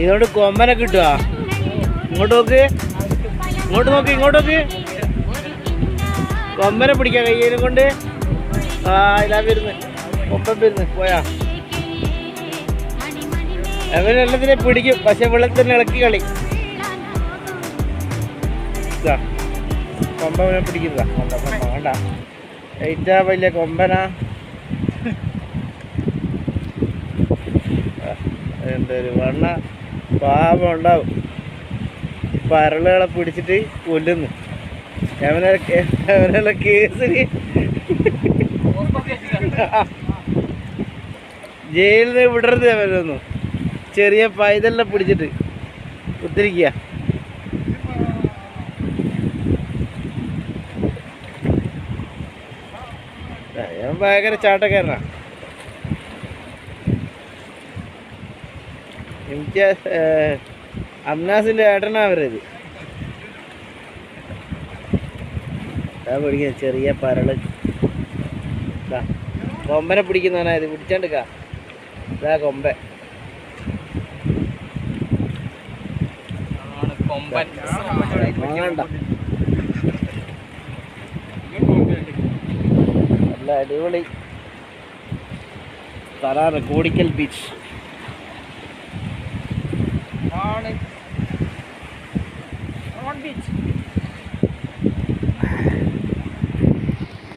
ഇതുകൊണ്ട് കൊമ്പനെ കിട്ടുക. ഇങ്ങോട്ട് നോക്ക്, ഇങ്ങോട്ട് നോക്ക്, ഇങ്ങോട്ട് നോക്ക്. കൊമ്പനെ പിടിക്കാം കയ്യിലും കൊണ്ട്. ആ ഇതാ വരുന്ന്, ഒപ്പം വരുന്ന്. പോയാ അവനെല്ലാത്തിനെ പിടിക്കും, പക്ഷെ വെള്ളത്തിൽ ഇളക്കി കളി. കൊമ്പനെ പിടിക്കുന്നതാ. വേണ്ട ഏറ്റവും വലിയ കൊമ്പനാ. എന്തൊരു വണ്ണ പാപം ഉണ്ടാവും. പരളുകളെ പിടിച്ചിട്ട് കൊല്ലുന്നു. അവനുള്ള കേസിന് ജയിലിൽ നിന്ന് വിടരുത്. അവരൊന്നും ചെറിയ പൈതലിനെ പിടിച്ചിട്ട് കുത്തിരിക്കുക. ഞാൻ ഭയങ്കര ചാട്ടക്കാരനാ. എനിക്ക് അംനാസിൻ്റെ ഏട്ടനാ അവരത്. പിടിക്കുന്ന ചെറിയ പരള്. കൊമ്പനെ പിടിക്കുന്നവനാ ഇത്. പിടിച്ചോണ്ടിക്കാ. ഇതാ കൊമ്പൻ. വേണ്ട, നല്ല അടിപൊളി സ്ഥലമാണ് കോടിക്കൽ ബീച്ച്. ബീച്ച്